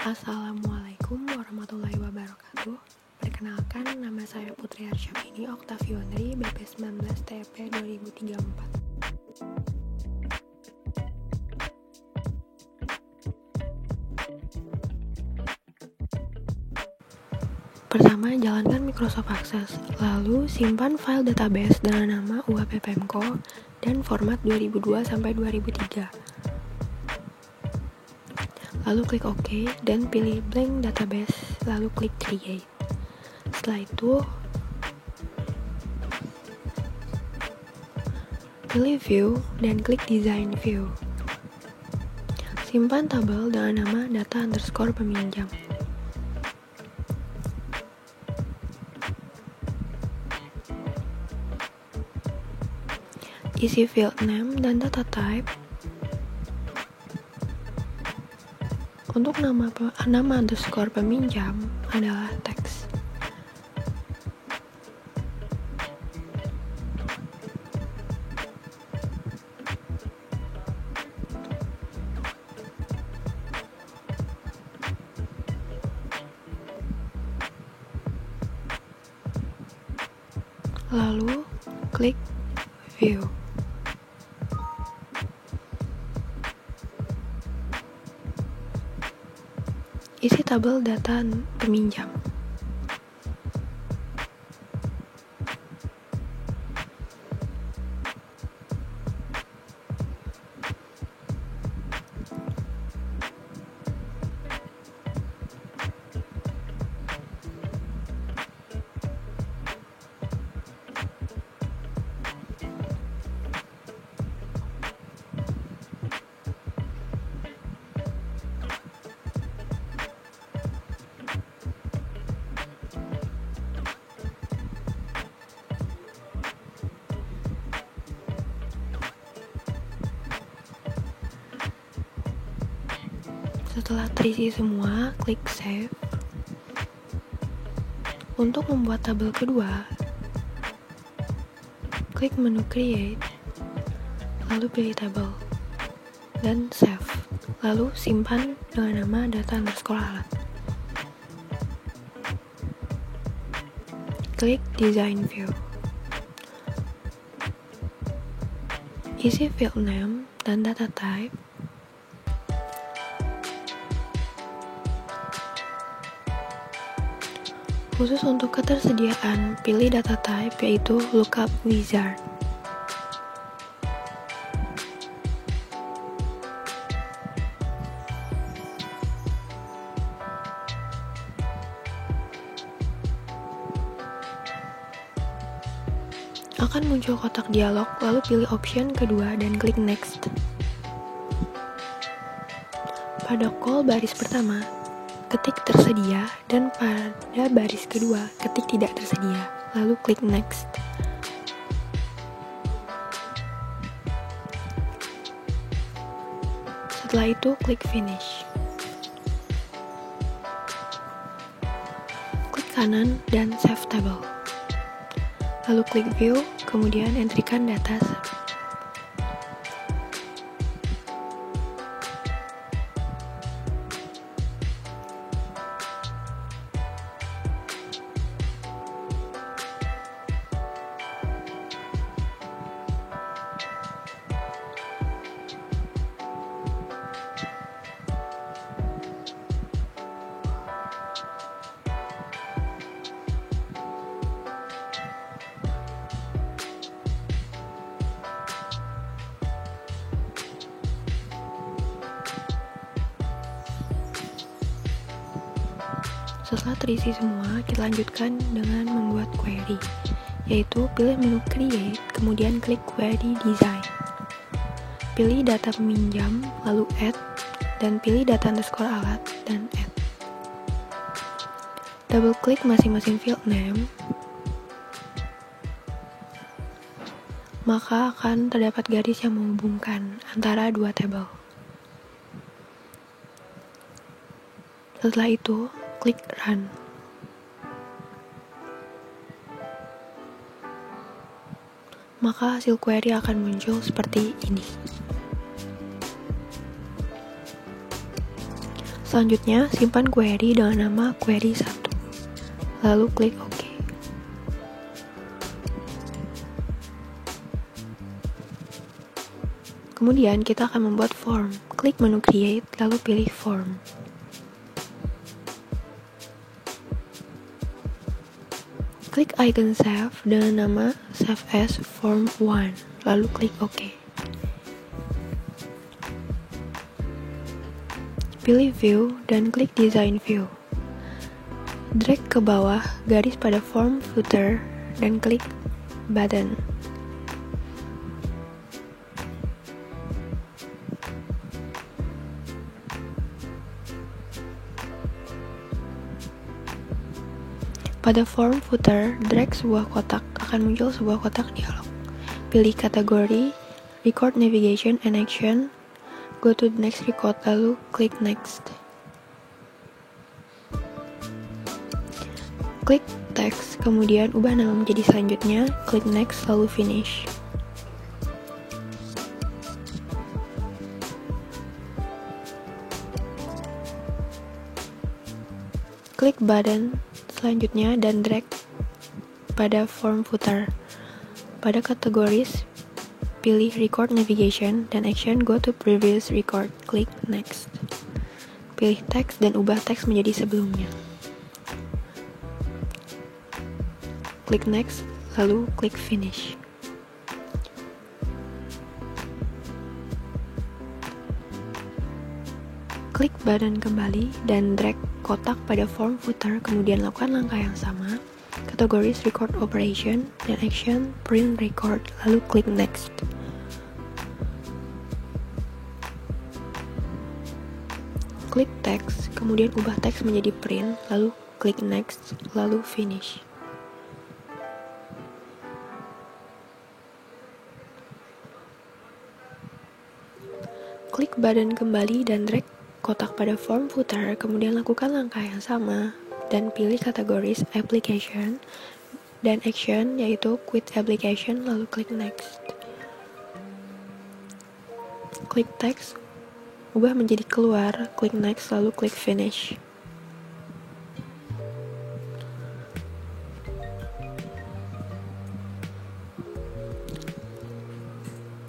Assalamualaikum warahmatullahi wabarakatuh. Perkenalkan, nama saya Putri Arsyafini Oktavionri, BP 19 TP 2034. Pertama, jalankan Microsoft Access, lalu simpan file database dengan nama UAPPMCO dan format 2002-2003. Lalu klik OK dan pilih blank database, lalu klik create. Setelah itu, pilih view dan klik design view. Simpan tabel dengan nama data_peminjam. Isi field name dan data type. Untuk nama underscore peminjam adalah teks. Lalu klik view. Isi tabel data peminjam. Setelah terisi semua, klik save. Untuk membuat tabel kedua, klik menu create, lalu pilih tabel, dan save. Lalu simpan dengan nama data_alat. Klik design view. Isi field name dan data type. Khusus untuk ketersediaan, pilih data type yaitu lookup wizard. Akan muncul kotak dialog, lalu pilih option kedua dan klik next. Pada call baris pertama, ketik tersedia, dan pada baris kedua, ketik tidak tersedia, lalu klik next. Setelah itu, klik finish. Klik kanan dan save table. Lalu klik view, kemudian entrikan data. Setelah terisi semua, kita lanjutkan dengan membuat query, yaitu pilih menu create, kemudian klik query design. Pilih data peminjam, lalu add, dan pilih data_alat, dan add. Double klik masing-masing field name, maka akan terdapat garis yang menghubungkan antara dua tabel. Setelah itu, klik run. Maka hasil query akan muncul seperti ini. Selanjutnya, simpan query dengan nama query 1. Lalu klik OK. Kemudian kita akan membuat form. Klik menu Create, lalu pilih Form. Klik icon Save dengan nama Save as Form 1, lalu klik OK. Pilih View dan klik Design View. Drag ke bawah garis pada form footer dan klik Button. Pada form footer, drag sebuah kotak, akan muncul sebuah kotak dialog. Pilih kategori, Record Navigation and Action, go to the next record, lalu klik Next. Klik Text, kemudian ubah nama menjadi selanjutnya, klik Next, lalu Finish. Klik Button selanjutnya dan drag pada form footer. Pada kategoris, pilih Record Navigation dan Action, go to Previous Record, klik Next. Pilih teks dan ubah teks menjadi sebelumnya. Klik Next, lalu klik Finish. Klik Button kembali dan drag kotak pada form footer, kemudian lakukan langkah yang sama, kategoris Record Operation dan Action Print Record, lalu klik Next. Klik Text, kemudian ubah teks menjadi print, lalu klik Next, lalu Finish. Klik Button kembali dan drag kotak pada form footer, kemudian lakukan langkah yang sama dan pilih kategoris Application dan Action, yaitu Quit Application, lalu klik Next. Klik Text, ubah menjadi keluar, klik Next, lalu klik Finish.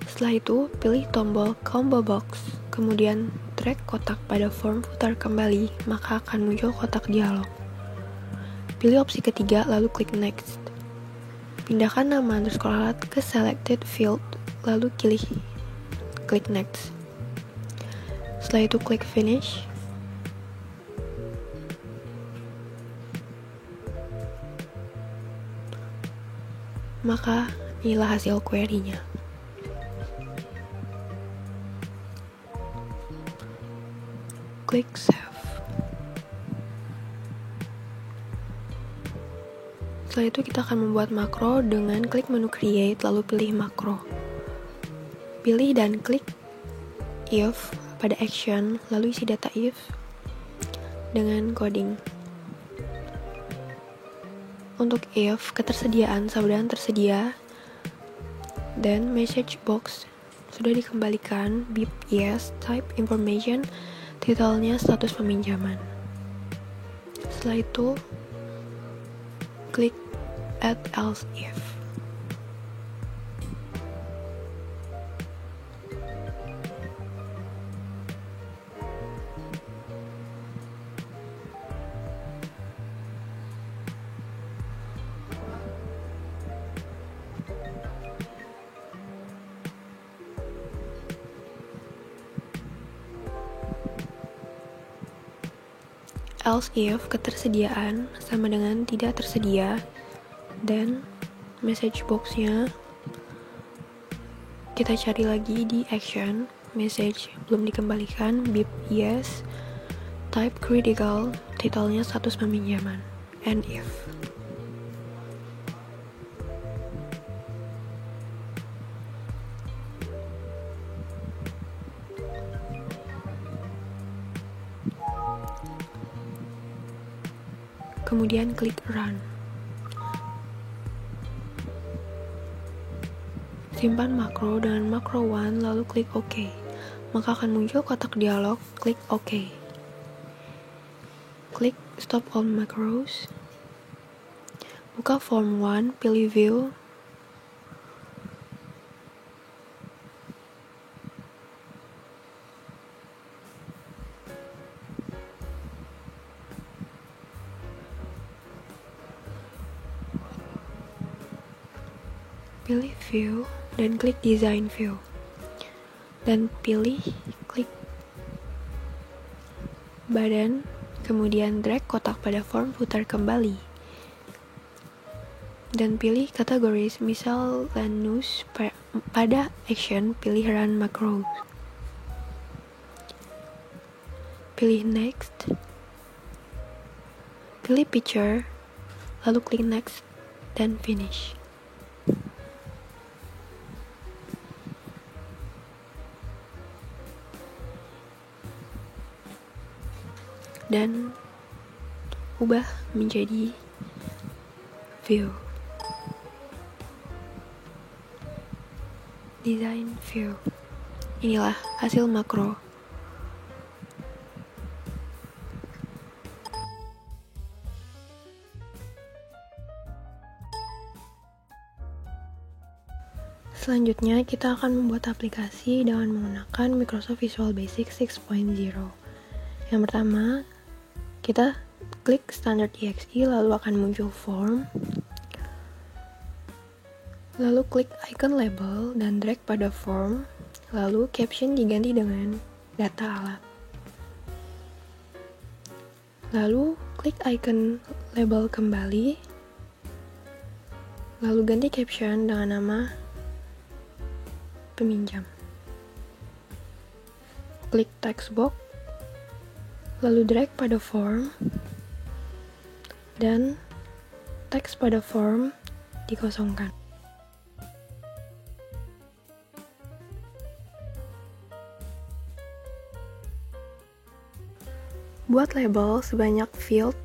Setelah itu, pilih tombol Combo Box, kemudian drag kotak pada form footer kembali, maka akan muncul kotak dialog. Pilih opsi ketiga, lalu klik Next. Pindahkan nama underscore alat ke Selected Field, lalu klik Next. Setelah itu klik Finish. Maka inilah hasil query-nya. Klik Save. Setelah itu kita akan membuat makro dengan klik menu Create, lalu pilih makro. Pilih dan klik If pada Action, lalu isi data if dengan coding. Untuk if, ketersediaan saudaraan tersedia dan message box sudah dikembalikan, beep yes, type information, titelnya status peminjaman. Setelah itu, klik Add Else If. Else if ketersediaan sama dengan tidak tersedia, dan message box-nya kita cari lagi di Action, message belum dikembalikan, beep yes, type critical, titelnya status peminjaman, and if. Kemudian klik Run. Simpan makro dengan makro 1, lalu klik OK. Maka akan muncul kotak dialog, klik OK. klik Stop All Macros. Buka Form 1, pilih View. Pilih View dan klik Design View. Dan klik badan, kemudian drag kotak pada form putar kembali. Dan pilih kategori, misal Land News. Pada Action, pilih Run Macros. Pilih Next. Pilih Picture, lalu klik Next dan Finish. Dan ubah menjadi View. Design View. Inilah hasil makro. Selanjutnya kita akan membuat aplikasi dengan menggunakan Microsoft Visual Basic 6.0. Yang pertama, kita klik Standard EXE, lalu akan muncul form. Lalu klik icon label dan drag pada form, lalu caption diganti dengan data alat. Lalu klik icon label kembali, lalu ganti caption dengan nama peminjam. Klik text box, lalu drag pada form, dan teks pada form dikosongkan. Buat label sebanyak field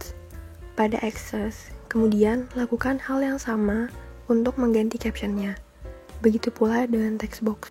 pada Access, kemudian lakukan hal yang sama untuk mengganti captionnya. Begitu pula dengan text box.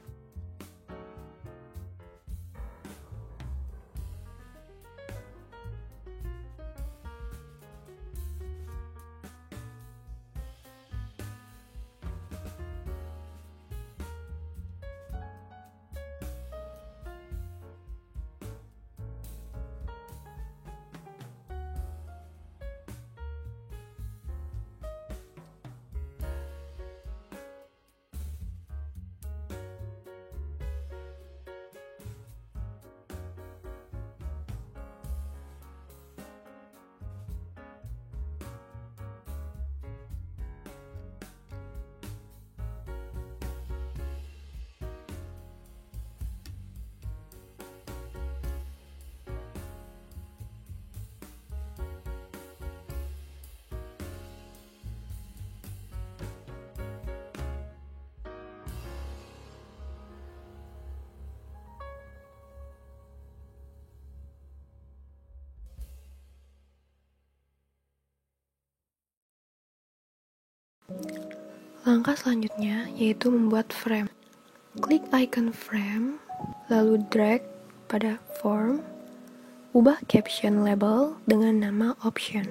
Langkah selanjutnya yaitu membuat frame. Klik icon frame, lalu drag pada form, ubah caption label dengan nama option.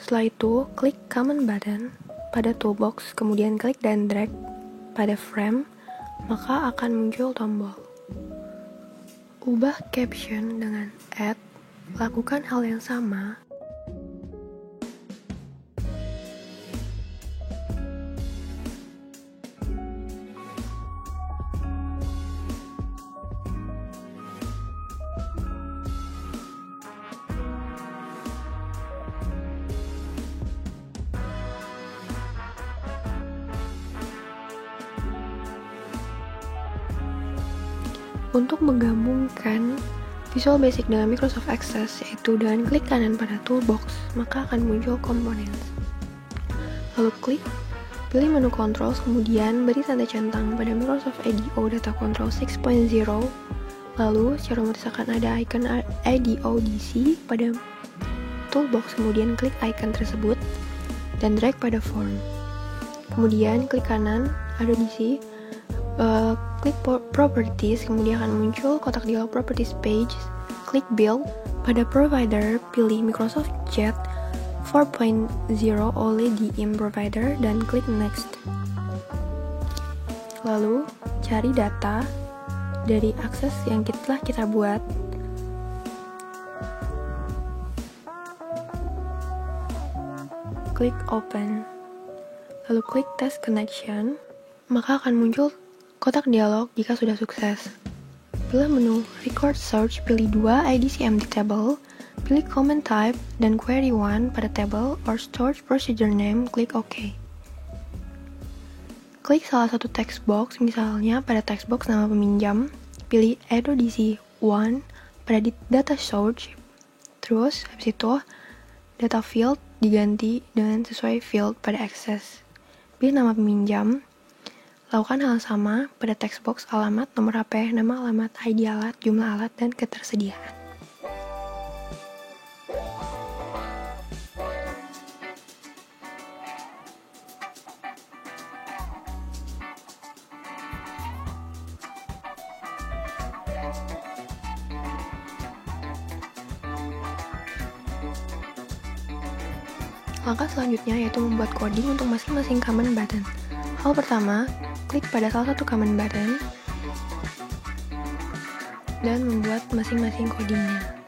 Setelah itu, klik command button pada toolbox, kemudian klik dan drag pada frame, maka akan muncul tombol. Ubah caption dengan add, lakukan hal yang sama. Untuk menggabungkan Visual Basic dengan Microsoft Access, yaitu dengan klik kanan pada toolbox, maka akan muncul Components. Lalu klik, pilih menu Controls, kemudian beri tanda centang pada Microsoft IDO Data Control 6.0, lalu secara otomatis akan ada icon IDO DC pada toolbox, kemudian klik icon tersebut dan drag pada form. Kemudian klik kanan, ada DC, klik Properties, kemudian akan muncul kotak dialog Properties page. klik Build. Pada provider, pilih Microsoft Jet 4.0 oleh di IM provider dan klik Next. Lalu, cari data dari akses yang telah kita buat. Klik Open. Lalu klik Test Connection, maka akan muncul kotak dialog jika sudah sukses. Pilih menu Record Search, pilih 2 IDCMD table, pilih Command Type dan Query 1 pada table or Storage Procedure Name, klik OK. Klik salah satu text box, misalnya pada text box nama peminjam, pilih AutoDC 1 pada Data Source, terus habis itu data field diganti dengan sesuai field pada access. Pilih nama peminjam. Lakukan hal sama pada text box alamat, nomor HP, nama alamat, ID alat, jumlah alat, dan ketersediaan. Langkah selanjutnya yaitu membuat coding untuk masing-masing command button. Hal pertama, klik pada salah satu command button dan membuat masing-masing codingnya.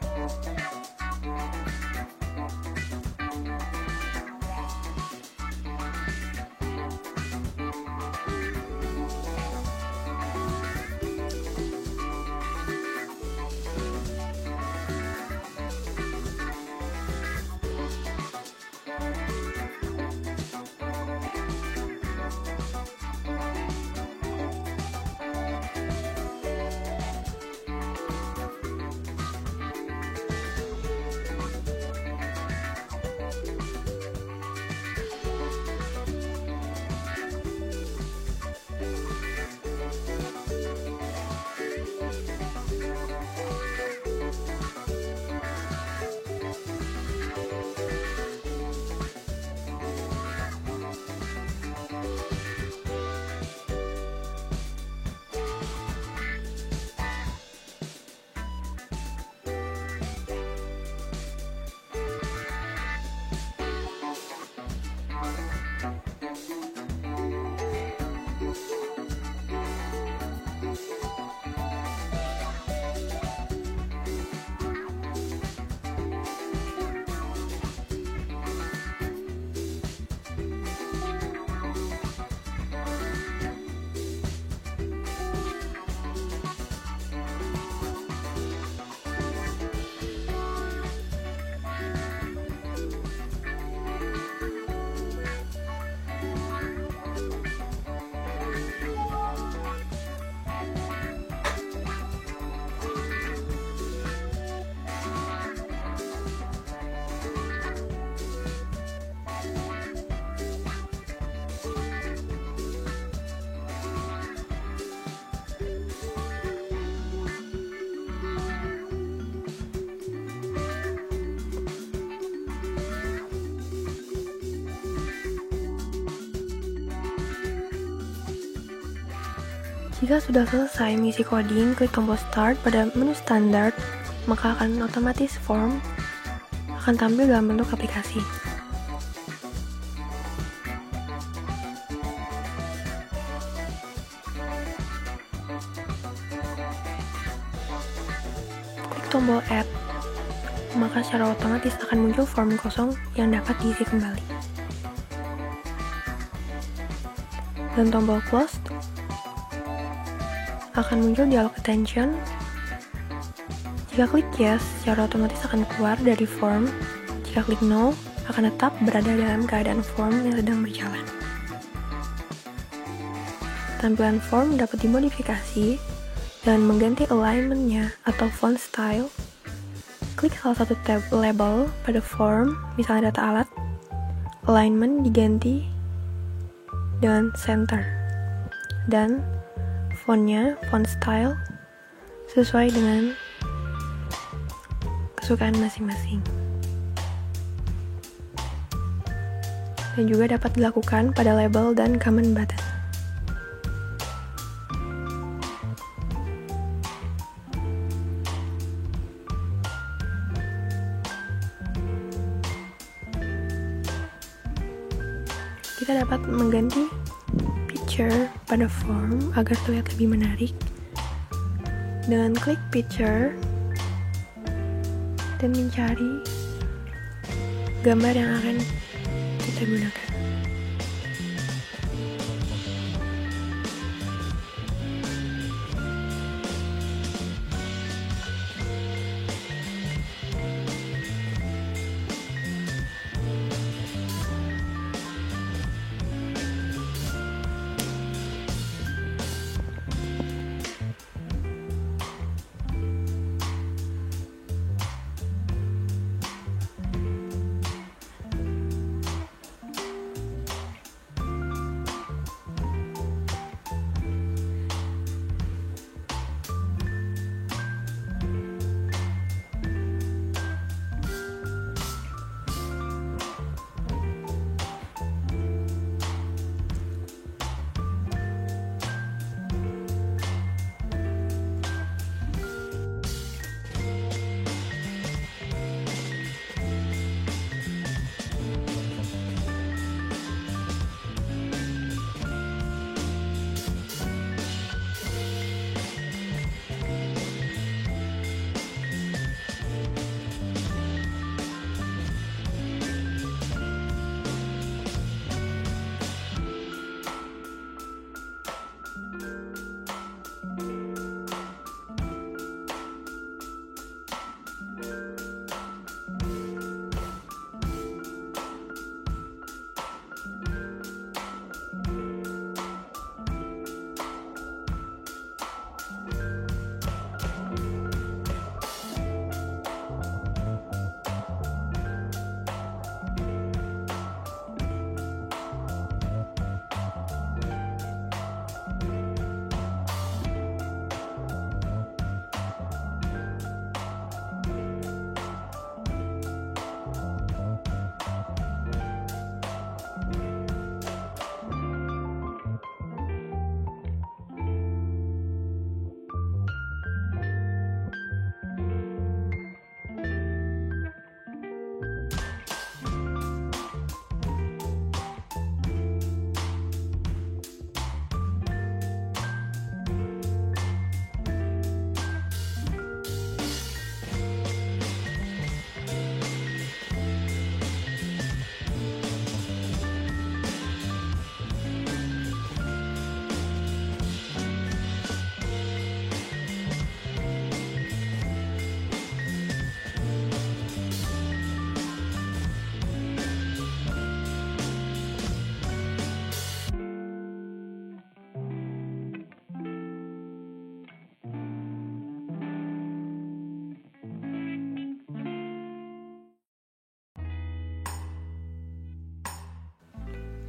Jika sudah selesai mengisi coding, klik tombol Start pada menu Standard, maka akan otomatis form akan tampil dalam bentuk aplikasi. Klik tombol Add, maka secara otomatis akan muncul form kosong yang dapat diisi kembali. Dan tombol Close akan muncul dialog attention. Jika klik yes, secara otomatis akan keluar dari form. Jika klik no, akan tetap berada dalam keadaan form yang sedang berjalan. Tampilan form dapat dimodifikasi dan mengganti alignment-nya atau font style. Klik salah satu tab label pada form, misalnya data alat. Alignment diganti dengan center. Dan fontnya, font style, sesuai dengan kesukaan masing-masing. Dan juga dapat dilakukan pada label dan command button. kita dapat mengganti picture pada form agar terlihat lebih menarik dengan klik picture dan mencari gambar yang akan kita gunakan.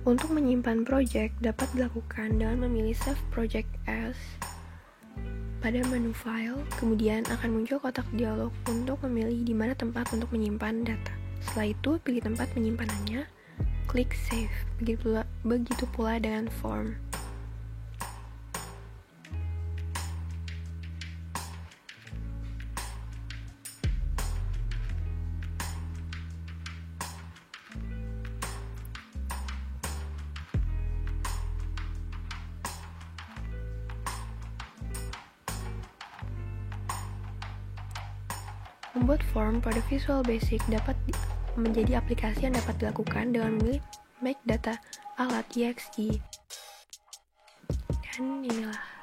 Untuk menyimpan project dapat dilakukan dengan memilih Save Project As pada menu File, kemudian akan muncul kotak dialog untuk memilih di mana tempat untuk menyimpan data. Setelah itu, pilih tempat penyimpanannya, klik Save. Begitu pula dengan Form. Membuat form pada Visual Basic dapat menjadi aplikasi yang dapat dilakukan dengan memilih Make Data Alat.exe. Dan inilah